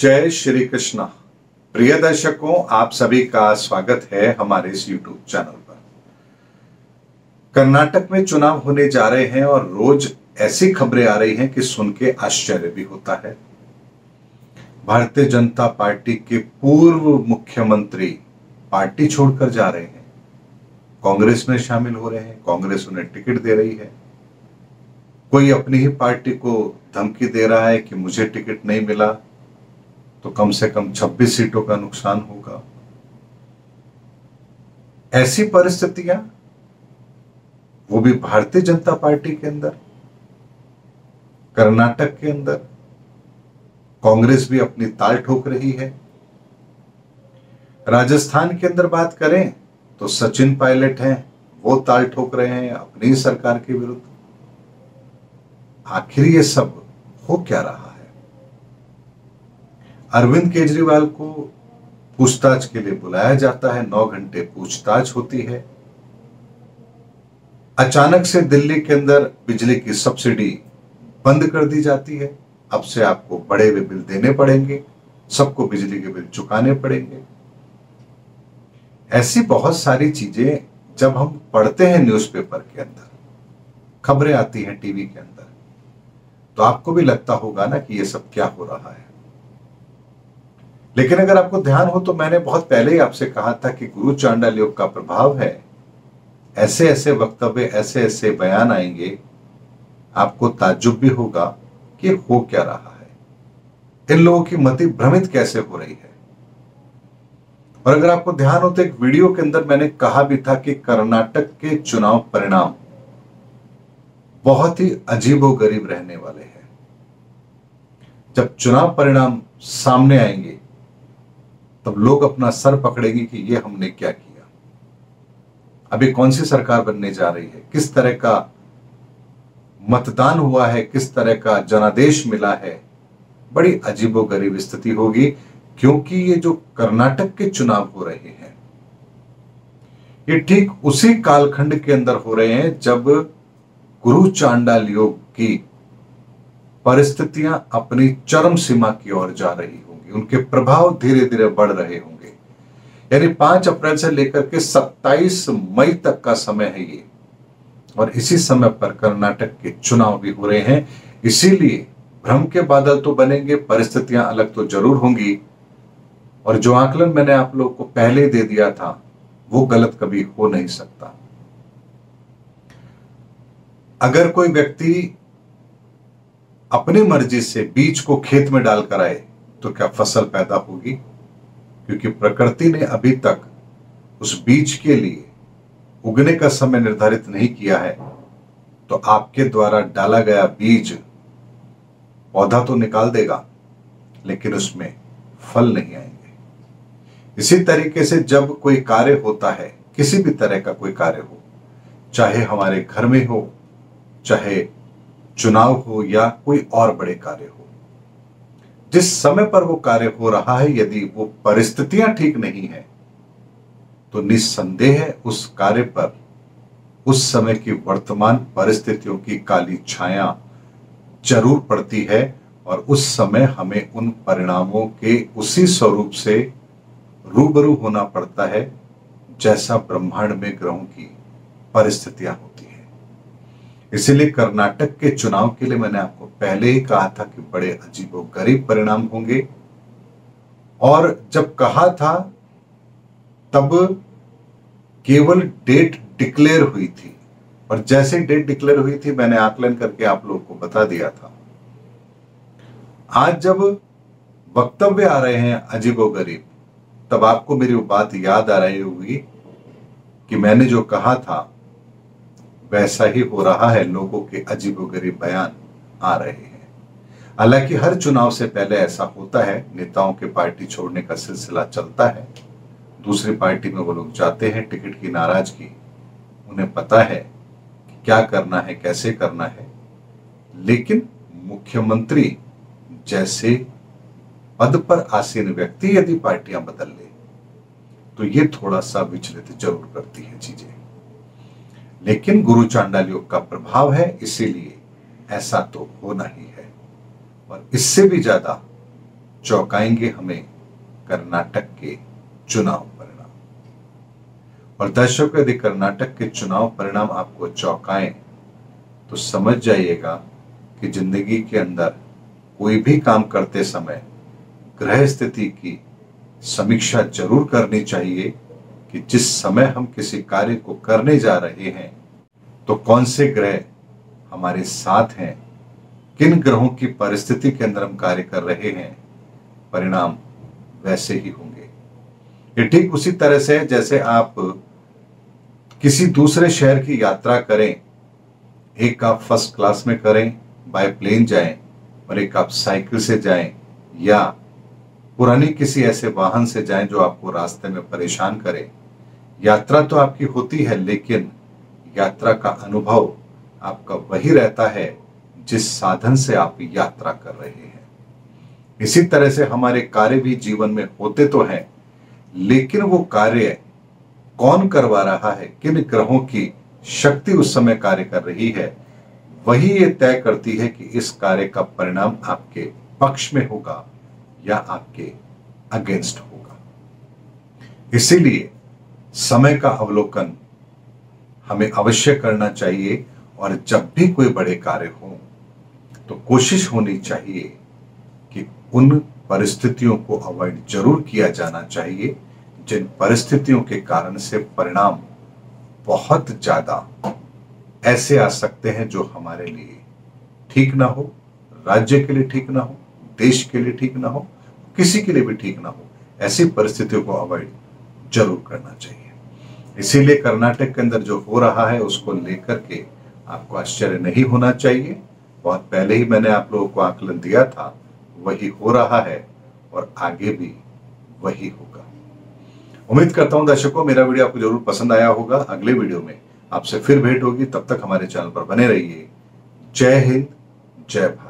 जय श्री कृष्णा। प्रिय दर्शकों, आप सभी का स्वागत है हमारे इस YouTube चैनल पर। कर्नाटक में चुनाव होने जा रहे हैं और रोज ऐसी खबरें आ रही हैं कि सुन के आश्चर्य भी होता है। भारतीय जनता पार्टी के पूर्व मुख्यमंत्री पार्टी छोड़कर जा रहे हैं, कांग्रेस में शामिल हो रहे हैं, कांग्रेस उन्हें टिकट दे रही है। कोई अपनी ही पार्टी को धमकी दे रहा है कि मुझे टिकट नहीं मिला तो कम से कम 26 सीटों का नुकसान होगा। ऐसी परिस्थितियां, वो भी भारतीय जनता पार्टी के अंदर, कर्नाटक के अंदर कांग्रेस भी अपनी ताल ठोक रही है। राजस्थान के अंदर बात करें तो सचिन पायलट हैं, वो ताल ठोक रहे हैं अपनी सरकार के विरुद्ध। आखिर ये सब हो क्या रहा है? अरविंद केजरीवाल को पूछताछ के लिए बुलाया जाता है, 9 घंटे पूछताछ होती है। अचानक से दिल्ली के अंदर बिजली की सब्सिडी बंद कर दी जाती है। अब से आपको बड़े हुए बिल देने पड़ेंगे, सबको बिजली के बिल चुकाने पड़ेंगे। ऐसी बहुत सारी चीजें जब हम पढ़ते हैं न्यूज़पेपर के अंदर, खबरें आती हैं टीवी के अंदर, तो आपको भी लगता होगा ना कि ये सब क्या हो रहा है। लेकिन अगर आपको ध्यान हो तो मैंने बहुत पहले ही आपसे कहा था कि गुरु चांडाल योग का प्रभाव है। ऐसे ऐसे वक्तव्य, ऐसे ऐसे बयान आएंगे, आपको ताज्जुब भी होगा कि हो क्या रहा है, इन लोगों की मति भ्रमित कैसे हो रही है। और अगर आपको ध्यान हो तो एक वीडियो के अंदर मैंने कहा भी था कि कर्नाटक के चुनाव परिणाम बहुत ही अजीबोगरीब रहने वाले हैं। जब चुनाव परिणाम सामने आएंगे तब लोग अपना सर पकड़ेंगे कि ये हमने क्या किया। अभी कौन सी सरकार बनने जा रही है, किस तरह का मतदान हुआ है, किस तरह का जनादेश मिला है, बड़ी अजीबोगरीब स्थिति होगी। क्योंकि ये जो कर्नाटक के चुनाव हो रहे हैं, ये ठीक उसी कालखंड के अंदर हो रहे हैं जब गुरु चांडाल योग की परिस्थितियां अपनी चरम सीमा की ओर जा रही होंगी, उनके प्रभाव धीरे धीरे बढ़ रहे होंगे। यानी 5 अप्रैल से लेकर के 27 मई तक का समय है ये, और इसी समय पर कर्नाटक के चुनाव भी हो रहे हैं। इसीलिए भ्रम के बादल तो बनेंगे, परिस्थितियां अलग तो जरूर होंगी, और जो आकलन मैंने आप लोगों को पहले दे दिया था वो गलत कभी हो नहीं सकता। अगर कोई व्यक्ति अपनी मर्जी से बीज को खेत में डालकर आए तो क्या फसल पैदा होगी? क्योंकि प्रकृति ने अभी तक उस बीज के लिए उगने का समय निर्धारित नहीं किया है, तो आपके द्वारा डाला गया बीज पौधा तो निकाल देगा, लेकिन उसमें फल नहीं आएंगे। इसी तरीके से जब कोई कार्य होता है, किसी भी तरह का कोई कार्य हो, चाहे हमारे घर में हो, चाहे चुनाव हो या कोई और बड़े कार्य हो, जिस समय पर वो कार्य हो रहा है, यदि वो परिस्थितियां ठीक नहीं है तो निस्संदेह उस कार्य पर उस समय की वर्तमान परिस्थितियों की काली छाया जरूर पड़ती है, और उस समय हमें उन परिणामों के उसी स्वरूप से रूबरू होना पड़ता है जैसा ब्रह्मांड में ग्रहों की परिस्थितियां होती हैं। इसीलिए कर्नाटक के चुनाव के लिए मैंने आपको पहले ही कहा था कि बड़े अजीबोगरीब परिणाम होंगे, और जब कहा था तब केवल डेट डिक्लेयर हुई थी, और जैसे डेट डिक्लेयर हुई थी मैंने आकलन करके आप लोगों को बता दिया था। आज जब वक्तव्य आ रहे हैं अजीबोगरीब, तब आपको मेरी वो बात याद आ रही होगी कि मैंने जो कहा था वैसा ही हो रहा है। लोगों के अजीबोगरीब बयान आ रहे हैं। हालांकि हर चुनाव से पहले ऐसा होता है, नेताओं के पार्टी छोड़ने का सिलसिला चलता है, दूसरी पार्टी में वो लोग जाते हैं। टिकट की नाराजगी, उन्हें पता है कि क्या करना है, कैसे करना है। लेकिन मुख्यमंत्री जैसे पद पर आसीन व्यक्ति यदि पार्टियां बदल ले तो ये थोड़ा सा विचलित जरूर करती है चीजें। लेकिन गुरु चांडाल योग का प्रभाव है, इसीलिए ऐसा तो होना ही है। और इससे भी ज्यादा चौंकाएंगे हमें कर्नाटक के चुनाव परिणाम। और दर्शकों, यदि कर्नाटक के चुनाव परिणाम आपको चौंकाएं तो समझ जाइएगा कि जिंदगी के अंदर कोई भी काम करते समय ग्रह स्थिति की समीक्षा जरूर करनी चाहिए कि जिस समय हम किसी कार्य को करने जा रहे हैं तो कौन से ग्रह हमारे साथ हैं, किन ग्रहों की परिस्थिति के अंदर हम कार्य कर रहे हैं, परिणाम वैसे ही होंगे। ये ठीक उसी तरह से है जैसे आप किसी दूसरे शहर की यात्रा करें, एक आप फर्स्ट क्लास में करें, बाय प्लेन जाएं, और एक आप साइकिल से जाएं या पुरानी किसी ऐसे वाहन से जाएं जो आपको रास्ते में परेशान करे। यात्रा तो आपकी होती है, लेकिन यात्रा का अनुभव आपका वही रहता है जिस साधन से आप यात्रा कर रहे हैं। इसी तरह से हमारे कार्य भी जीवन में होते तो हैं, लेकिन वो कार्य कौन करवा रहा है, किन ग्रहों की शक्ति उस समय कार्य कर रही है, वही ये तय करती है कि इस कार्य का परिणाम आपके पक्ष में होगा या आपके अगेंस्ट होगा। इसीलिए समय का अवलोकन हमें अवश्य करना चाहिए, और जब भी कोई बड़े कार्य हो तो कोशिश होनी चाहिए कि उन परिस्थितियों को अवॉइड जरूर किया जाना चाहिए जिन परिस्थितियों के कारण से परिणाम बहुत ज्यादा ऐसे आ सकते हैं जो हमारे लिए ठीक ना हो, राज्य के लिए ठीक ना हो, देश के लिए ठीक ना हो, किसी के लिए भी ठीक ना हो। ऐसी परिस्थितियों को अवॉइड जरूर करना चाहिए। इसीलिए कर्नाटक के अंदर जो हो रहा है उसको लेकर के आपको आश्चर्य नहीं होना चाहिए। बहुत पहले ही मैंने आप लोगों को आकलन दिया था, वही हो रहा है और आगे भी वही होगा। उम्मीद करता हूं दर्शकों मेरा वीडियो आपको जरूर पसंद आया होगा। अगले वीडियो में आपसे फिर भेंट होगी, तब तक हमारे चैनल पर बने रहिए। जय हिंद, जय भारत।